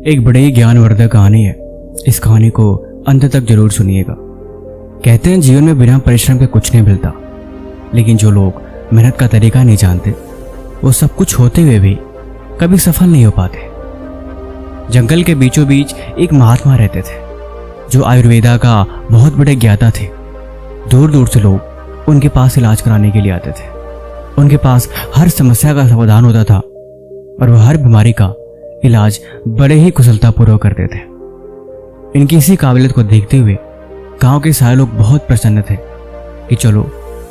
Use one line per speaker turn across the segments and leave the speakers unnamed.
एक बड़ी ही ज्ञानवर्धक कहानी है। इस कहानी को अंत तक जरूर सुनिएगा। कहते हैं जीवन में बिना परिश्रम के कुछ नहीं मिलता, लेकिन जो लोग मेहनत का तरीका नहीं जानते वो सब कुछ होते हुए भी कभी सफल नहीं हो पाते। जंगल के बीचों बीच एक महात्मा रहते थे जो आयुर्वेदा का बहुत बड़े ज्ञाता थे। दूर दूर से लोग उनके पास इलाज कराने के लिए आते थे। उनके पास हर समस्या का समाधान होता था और वह हर बीमारी का इलाज बड़े ही कुशलतापूर्वक करते थे। इनकी इसी काबिलियत को देखते हुए गांव के सारे लोग बहुत प्रसन्न थे कि चलो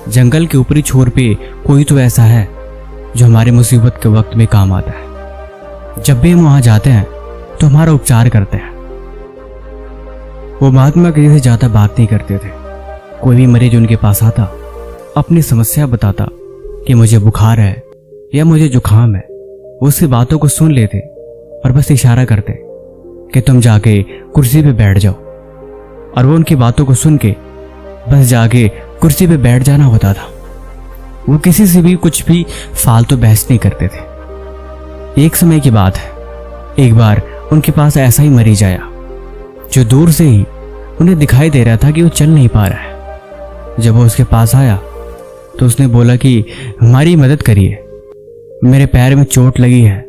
जंगल के ऊपरी छोर पे कोई तो ऐसा है जो हमारे मुसीबत के वक्त में काम आता है। जब भी हम वहां जाते हैं तो हमारा उपचार करते हैं। वो महात्मा किसी से ज्यादा बात नहीं करते थे। कोई भी मरीज उनके पास आता, अपनी समस्या बताता कि मुझे बुखार है या मुझे जुकाम है, वो उसकी बातों को सुन लेते और बस इशारा करते कि तुम जाके कुर्सी पे बैठ जाओ, और वो उनकी बातों को सुन के बस जाके कुर्सी पे बैठ जाना होता था। वो किसी से भी कुछ भी फालतू बहस नहीं करते थे। एक समय की बात है, एक बार उनके पास ऐसा ही मरीज आया जो दूर से ही उन्हें दिखाई दे रहा था कि वो चल नहीं पा रहा है। जब वो उसके पास आया तो उसने बोला कि हमारी मदद करिए, मेरे पैर में चोट लगी है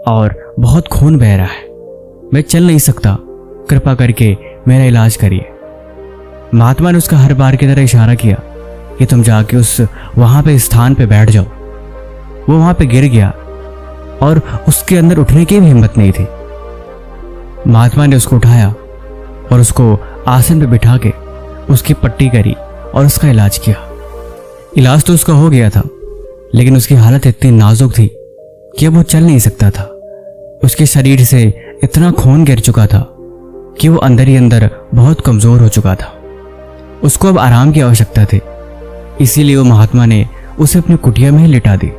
और बहुत खून बह रहा है, मैं चल नहीं सकता, कृपा करके मेरा इलाज करिए। महात्मा ने उसका हर बार की तरह इशारा किया कि तुम जाके उस वहां पे स्थान पे बैठ जाओ। वो वहां पे गिर गया और उसके अंदर उठने की भी हिम्मत नहीं थी। महात्मा ने उसको उठाया और उसको आसन पे बिठा के उसकी पट्टी करी और उसका इलाज किया। इलाज तो उसका हो गया था, लेकिन उसकी हालत इतनी नाजुक थी कि अब वो चल नहीं सकता था। उसके शरीर से इतना खून गिर चुका था कि वो अंदर ही अंदर बहुत कमजोर हो चुका था। उसको अब आराम की आवश्यकता थी, इसीलिए वो महात्मा ने उसे अपनी कुटिया में ही लिटा दी।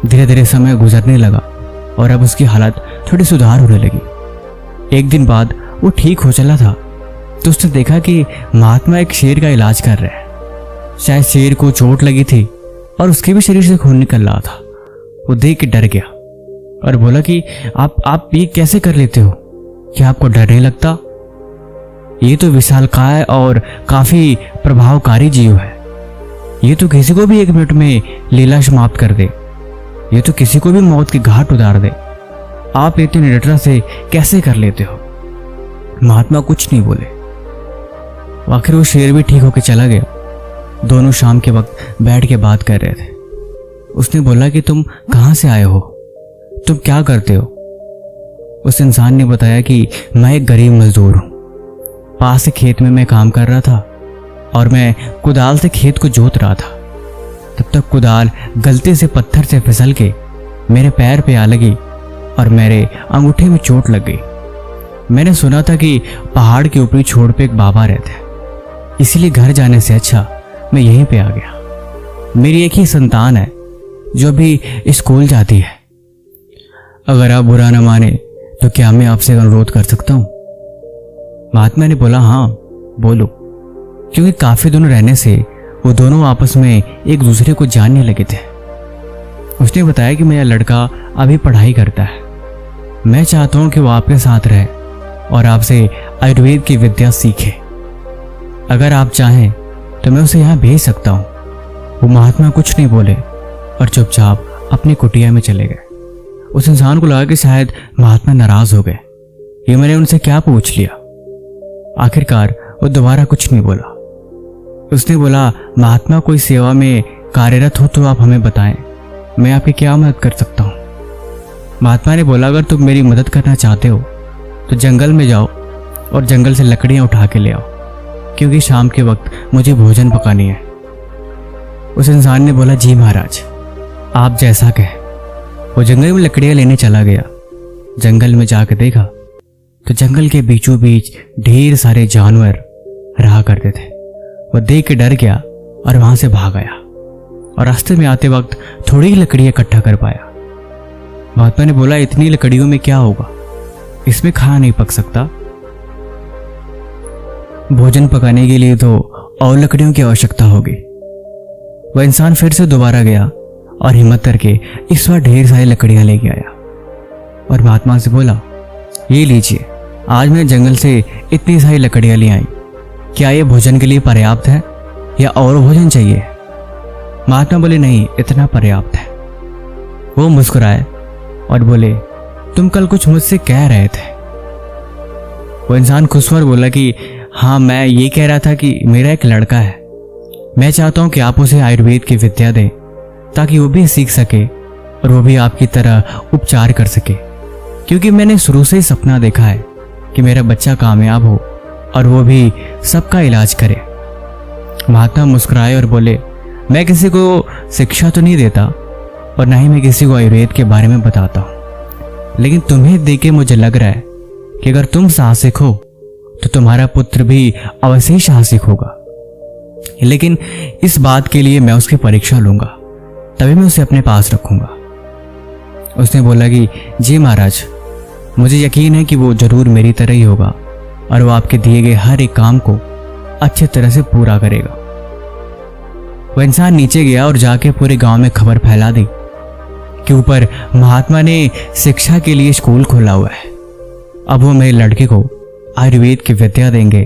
धीरे धीरे समय गुजरने लगा और अब उसकी हालत थोड़ी सुधार होने लगी। एक दिन बाद वो ठीक हो चला था तो उसने देखा कि महात्मा एक शेर का इलाज कर रहे हैं। शायद शेर को चोट लगी थी और उसके भी शरीर से खून निकल रहा था। वो देख के डर गया और बोला कि आप ये कैसे कर लेते हो? क्या आपको डर नहीं लगता? ये तो विशालकाय और काफी प्रभावकारी जीव है। ये तो किसी को भी 1 मिनट में लीला समाप्त कर दे। ये तो किसी को भी मौत के घाट उतार दे। आप इतनी निडरता से कैसे कर लेते हो? महात्मा कुछ नहीं बोले। आखिर वो शेर भी ठीक होकर चला गया। दोनों शाम के वक्त बैठ के बात कर रहे थे। उसने बोला कि तुम कहां से आए हो, तुम क्या करते हो? उस इंसान ने बताया कि मैं एक गरीब मजदूर हूं, पास से खेत में मैं काम कर रहा था और मैं कुदाल से खेत को जोत रहा था। तब तक कुदाल गलती से पत्थर से फिसल के मेरे पैर पे आ लगी और मेरे अंगूठे में चोट लग गई। मैंने सुना था कि पहाड़ के ऊपरी छोर पे एक बाबा रहते हैं, इसीलिए घर जाने से अच्छा मैं यहीं पे आ गया। मेरी एक ही संतान है जो अभी स्कूल जाती है। अगर आप बुरा न माने तो क्या मैं आपसे अनुरोध कर सकता हूं? महात्मा ने बोला हाँ बोलो, क्योंकि काफी दिनों रहने से वो दोनों आपस में एक दूसरे को जानने लगे थे। उसने बताया कि मेरा लड़का अभी पढ़ाई करता है। मैं चाहता हूं कि वो आपके साथ रहे और आपसे आयुर्वेद की विद्या सीखे। अगर आप चाहें तो मैं उसे यहाँ भेज सकता हूँ। वो महात्मा कुछ नहीं बोले और चुपचाप अपनी कुटिया में चले गए। उस इंसान को लगा कि शायद महात्मा नाराज हो गए, ये मैंने उनसे क्या पूछ लिया। आखिरकार वो दोबारा कुछ नहीं बोला। उसने बोला महात्मा कोई सेवा में कार्यरत हो तो आप हमें बताएं, मैं आपकी क्या मदद कर सकता हूँ? महात्मा ने बोला अगर तुम मेरी मदद करना चाहते हो तो जंगल में जाओ और जंगल से लकड़ियां उठा के ले आओ, क्योंकि शाम के वक्त मुझे भोजन पकानी है। उस इंसान ने बोला जी महाराज, आप जैसा कहें। वो जंगल में लकड़ियां लेने चला गया। जंगल में जाकर देखा तो जंगल के बीचों बीच ढेर सारे जानवर रहा करते थे। वो देख के डर गया और वहां से भाग आया और रास्ते में आते वक्त थोड़ी ही लकड़ियां इकट्ठा कर पाया। महात्मा ने बोला इतनी लकड़ियों में क्या होगा, इसमें खाना नहीं पक सकता। भोजन पकाने के लिए तो और लकड़ियों की आवश्यकता होगी। वह इंसान फिर से दोबारा गया और हिम्मत करके इस बार ढेर सारी लकड़ियां लेके आया और महात्मा से बोला ये लीजिए, आज मैं जंगल से इतनी सारी लकड़ियां ले आई। क्या ये भोजन के लिए पर्याप्त है या और भोजन चाहिए? महात्मा बोले, नहीं, इतना पर्याप्त है। वो मुस्कुराए और बोले, तुम कल कुछ मुझसे कह रहे थे। वो इंसान खुश हुआ और बोला कि हाँ, मैं ये कह रहा था कि मेरा एक लड़का है। मैं चाहता हूं कि आप उसे आयुर्वेद की विद्या दें ताकि वो भी सीख सके और वो भी आपकी तरह उपचार कर सके, क्योंकि मैंने शुरू से ही सपना देखा है कि मेरा बच्चा कामयाब हो और वो भी सबका इलाज करे। महात्मा मुस्कुराए और बोले, मैं किसी को शिक्षा तो नहीं देता और ना ही मैं किसी को आयुर्वेद के बारे में बताता हूँ, लेकिन तुम्हें देख के मुझे लग रहा है कि अगर तुम साहसिक हो तो तुम्हारा पुत्र भी अवश्य ही साहसिक होगा। लेकिन इस बात के लिए मैं उसकी परीक्षा लूंगा, तभी मैं उसे अपने पास रखूंगा। उसने बोला कि जी महाराज, मुझे यकीन है कि वो जरूर मेरी तरह ही होगा और वो आपके दिए गए हर एक काम को अच्छी तरह से पूरा करेगा। वह इंसान नीचे गया और जाके पूरे गांव में खबर फैला दी कि ऊपर महात्मा ने शिक्षा के लिए स्कूल खोला हुआ है। अब वो मेरे लड़के को आयुर्वेद की विद्या देंगे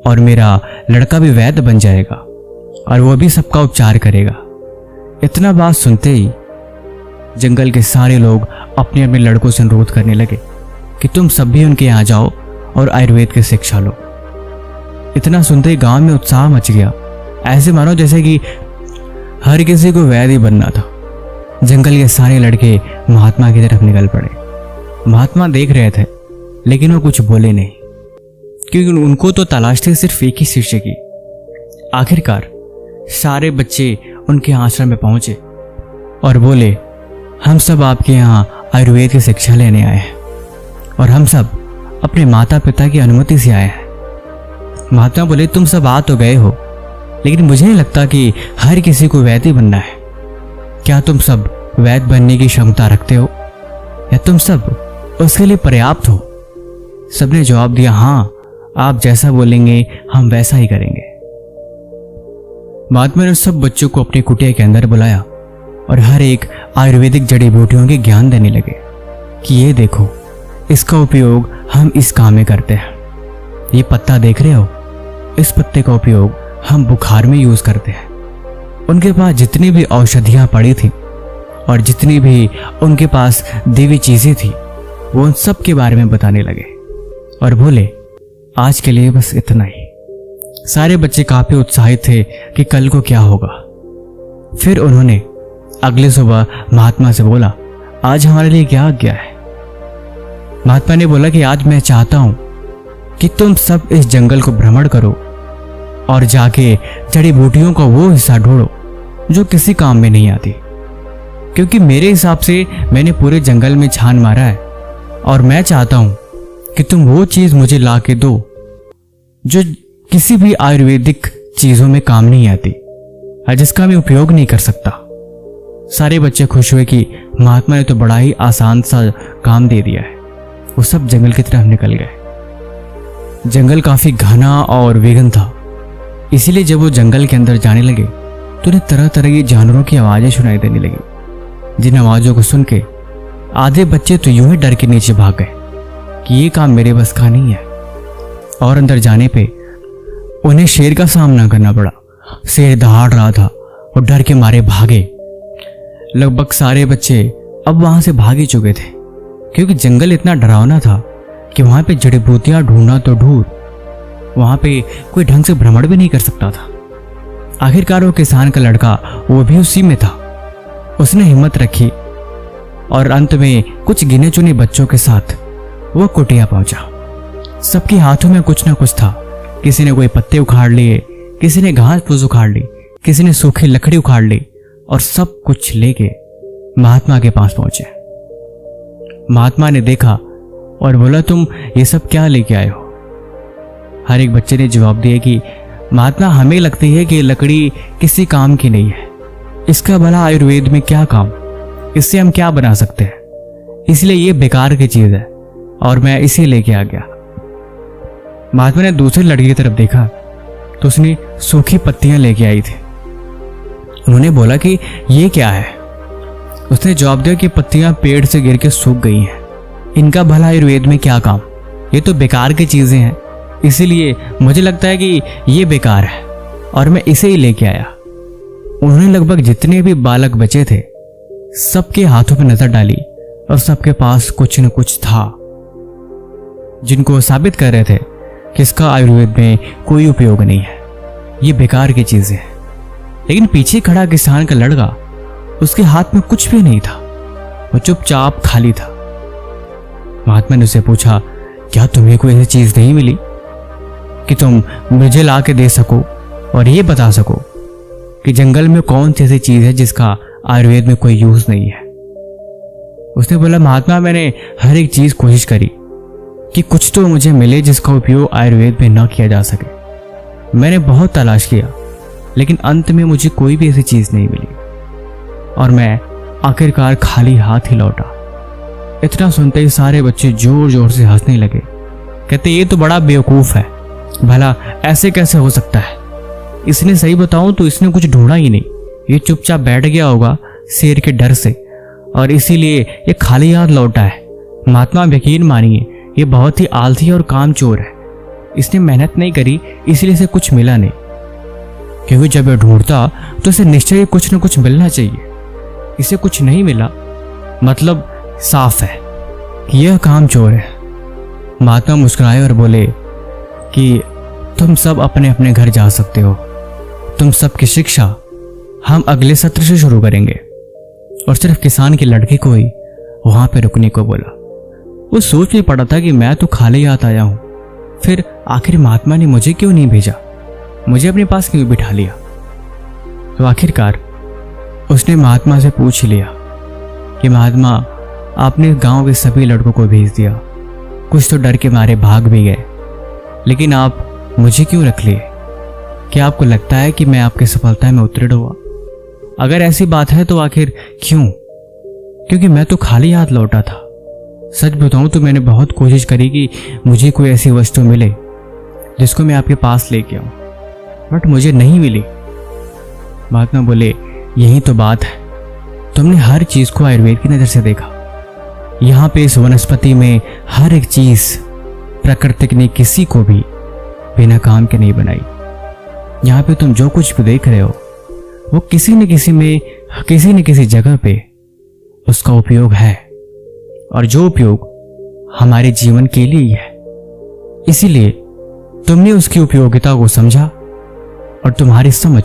और मेरा लड़का भी वैद्य बन जाएगा और वो भी सबका उपचार करेगा। इतना बात सुनते ही जंगल के सारे लोग अपने अपने लड़कों से अनुरोध करने लगे कि तुम सब भी उनके यहाँ जाओ और आयुर्वेद की शिक्षा लो। इतना सुनते ही गांव में उत्साह मच गया, ऐसे मानो जैसे कि हर किसी को वैद्य ही बनना था। जंगल के सारे लड़के महात्मा की तरफ निकल पड़े। महात्मा देख रहे थे लेकिन वो कुछ बोले नहीं, क्योंकि उनको तो तलाश थी सिर्फ एक ही शिष्य की। आखिरकार सारे बच्चे उनके आश्रम में पहुंचे और बोले, हम सब आपके यहाँ आयुर्वेद की शिक्षा लेने आए हैं और हम सब अपने माता पिता की अनुमति से आए हैं। महात्मा बोले, तुम सब आ तो गए हो, लेकिन मुझे नहीं लगता कि हर किसी को वैद्य बनना है। क्या तुम सब वैद्य बनने की क्षमता रखते हो या तुम सब उसके लिए पर्याप्त हो? सबने जवाब दिया, हाँ, आप जैसा बोलेंगे हम वैसा ही करेंगे। महात्मा ने सब बच्चों को अपनी कुटिया के अंदर बुलाया और हर एक आयुर्वेदिक जड़ी बूटियों के ज्ञान देने लगे कि ये देखो, इसका उपयोग हम इस काम में करते हैं। ये पत्ता देख रहे हो, इस पत्ते का उपयोग हम बुखार में यूज करते हैं। उनके पास जितनी भी औषधियां पड़ी थी और जितनी भी उनके पास देवी चीजें थी, वो उन सब के बारे में बताने लगे और बोले, आज के लिए बस इतना ही। सारे बच्चे काफी उत्साहित थे कि कल को क्या होगा। फिर उन्होंने अगले सुबह महात्मा से बोला, आज हमारे लिए क्या आज्ञा है? महात्मा ने बोला कि आज मैं चाहता हूं कि तुम सब इस जंगल को भ्रमण करो और जाके जड़ी बूटियों का वो हिस्सा ढूंढो जो किसी काम में नहीं आती, क्योंकि मेरे हिसाब से मैंने पूरे जंगल में छान मारा है और मैं चाहता हूं कि तुम वो चीज मुझे ला के दो जो किसी भी आयुर्वेदिक चीजों में काम नहीं आती और जिसका मैं उपयोग नहीं कर सकता। सारे बच्चे खुश हुए कि महात्मा ने तो बड़ा ही आसान सा काम दे दिया है। वो सब जंगल की तरफ निकल गए। जंगल काफी घना और वेगन था, इसीलिए जब वो जंगल के अंदर जाने लगे तो उन्हें तरह तरह की जानवरों की आवाजें सुनाई देने लगी, जिन आवाजों को सुन के आधे बच्चे तो यूं ही डर के नीचे भाग गए कि ये काम मेरे बस का नहीं है। और अंदर जाने पे उन्हें शेर का सामना करना पड़ा। शेर दहाड़ रहा था और डर के मारे भागे। लगभग सारे बच्चे अब वहां से भाग ही चुके थे, क्योंकि जंगल इतना डरावना था कि वहां पे जड़ी बूटियां ढूंढना तो दूर, वहां पे कोई ढंग से भ्रमण भी नहीं कर सकता था। आखिरकार वो किसान का लड़का वो भी उसी में था। उसने हिम्मत रखी और अंत में कुछ गिने चुने बच्चों के साथ वो कुटिया पहुंचा। सबके हाथों में कुछ ना कुछ था। किसी ने कोई पत्ते उखाड़ लिए, किसी ने घास फूस उखाड़ ली, किसी ने सूखी लकड़ी उखाड़ ली और सब कुछ लेके महात्मा के पास पहुंचे। महात्मा ने देखा और बोला, तुम ये सब क्या लेके आए हो? हर एक बच्चे ने जवाब दिया कि महात्मा, हमें लगती है कि लकड़ी किसी काम की नहीं है, इसका भला आयुर्वेद में क्या काम, इससे हम क्या बना सकते हैं, इसलिए ये बेकार की चीज है और मैं इसे लेके आ गया। महात्मा ने दूसरे लड़के की तरफ देखा तो उसने सूखी पत्तियां लेके आई थी। उन्होंने बोला कि ये क्या है? उसने जवाब दिया कि पत्तियां पेड़ से गिर के सूख गई हैं, इनका भला आयुर्वेद में क्या काम, ये तो बेकार की चीजें हैं, इसीलिए मुझे लगता है कि ये बेकार है और मैं इसे ही लेके आया। उन्होंने लगभग जितने भी बालक बचे थे सबके हाथों पर नजर डाली और सबके पास कुछ न कुछ था जिनको वो साबित कर रहे थे कि इसका आयुर्वेद में कोई उपयोग नहीं है, ये बेकार की चीजें हैं। लेकिन पीछे खड़ा किसान का लड़का, उसके हाथ में कुछ भी नहीं था, वो चुपचाप खाली था। महात्मा ने उससे पूछा, क्या तुम्हें कोई ऐसी चीज नहीं मिली कि तुम मुझे ला के दे सको और ये बता सको कि जंगल में कौन सी ऐसी चीज है जिसका आयुर्वेद में कोई यूज नहीं है? उसने बोला, महात्मा मैंने हर एक चीज कोशिश करी कि कुछ तो मुझे मिले जिसका उपयोग आयुर्वेद में न किया जा सके। मैंने बहुत तलाश किया लेकिन अंत में मुझे कोई भी ऐसी चीज नहीं मिली और मैं आखिरकार खाली हाथ ही लौटा। इतना सुनते ही सारे बच्चे जोर जोर से हंसने लगे। कहते, ये तो बड़ा बेवकूफ है, भला ऐसे कैसे हो सकता है? इसने सही बताऊं तो इसने कुछ ढूंढा ही नहीं, ये चुपचाप बैठ गया होगा शेर के डर से और इसीलिए ये खाली हाथ लौटा है। महात्मा यकीन मानिए, ये बहुत ही आलसी और कामचोर है। इसने मेहनत नहीं करी इसलिए इसे कुछ मिला नहीं, क्योंकि जब ये ढूंढता तो इसे निश्चय कुछ न कुछ मिलना चाहिए। इसे कुछ नहीं मिला मतलब साफ है कि यह कामचोर है। महात्मा मुस्कुराए और बोले कि तुम सब अपने अपने घर जा सकते हो। तुम सबकी शिक्षा हम अगले सत्र से शुरू करेंगे। और सिर्फ किसान के लड़के को ही वहां पे रुकने को बोला। वो सोच में पड़ा था कि मैं तो खाली हाथ आया हूं, फिर आखिर महात्मा ने मुझे क्यों नहीं भेजा, मुझे अपने पास क्यों बिठा लिया? तो आखिरकार उसने महात्मा से पूछ लिया कि महात्मा, आपने गांव के सभी लड़कों को भेज दिया, कुछ तो डर के मारे भाग भी गए, लेकिन आप मुझे क्यों रख लिए? क्या आपको लगता है कि मैं आपकी सफलता में उत्तीर्ण हुआ? अगर ऐसी बात है तो आखिर क्यों? क्योंकि मैं तो खाली हाथ लौटा था। सच बताऊं तो मैंने बहुत कोशिश करी कि मुझे कोई ऐसी वस्तु मिले जिसको मैं आपके पास लेके आऊं, बट मुझे नहीं मिली। महात्मा बोले, यही तो बात है, तुमने हर चीज को आयुर्वेद की नजर से देखा। यहाँ पे इस वनस्पति में हर एक चीज प्रकृति ने किसी को भी बिना काम के नहीं बनाई। यहाँ पे तुम जो कुछ भी देख रहे हो वो किसी न किसी में, किसी न किसी जगह पे उसका उपयोग है, और जो उपयोग हमारे जीवन के लिए ही है। इसीलिए तुमने उसकी उपयोगिता को समझा और तुम्हारी समझ,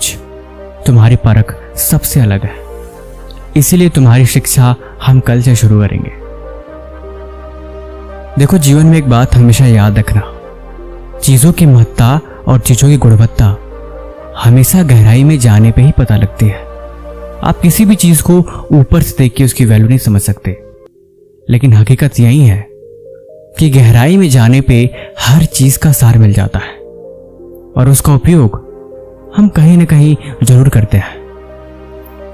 तुम्हारी परख सबसे अलग है। इसीलिए तुम्हारी शिक्षा हम कल से शुरू करेंगे। देखो, जीवन में एक बात हमेशा याद रखना, चीजों की महत्ता और चीजों की गुणवत्ता हमेशा गहराई में जाने पे ही पता लगती है। आप किसी भी चीज को ऊपर से देख के उसकी वैल्यू नहीं समझ सकते, लेकिन हकीकत यही है कि गहराई में जाने पे हर चीज का सार मिल जाता है और उसका उपयोग हम कहीं ना कहीं जरूर करते हैं,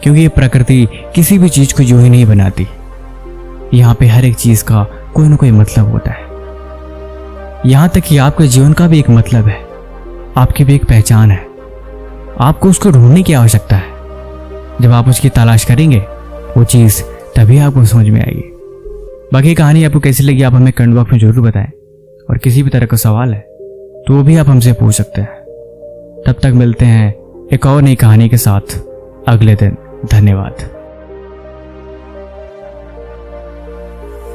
क्योंकि ये प्रकृति किसी भी चीज को यूं ही नहीं बनाती। यहाँ पे हर एक चीज का कोई ना कोई मतलब होता है। यहां तक कि आपके जीवन का भी एक मतलब है, आपकी भी एक पहचान है। आपको उसको ढूंढने की आवश्यकता है। जब आप उसकी तलाश करेंगे वो चीज तभी आपको समझ में आएगी। बाकी कहानी आपको कैसी लगी आप हमें कमेंट बॉक्स में जरूर बताएं, और किसी भी तरह का सवाल है तो वो भी आप हमसे पूछ सकते हैं। तब तक मिलते हैं एक और नई कहानी के साथ अगले दिन। धन्यवाद।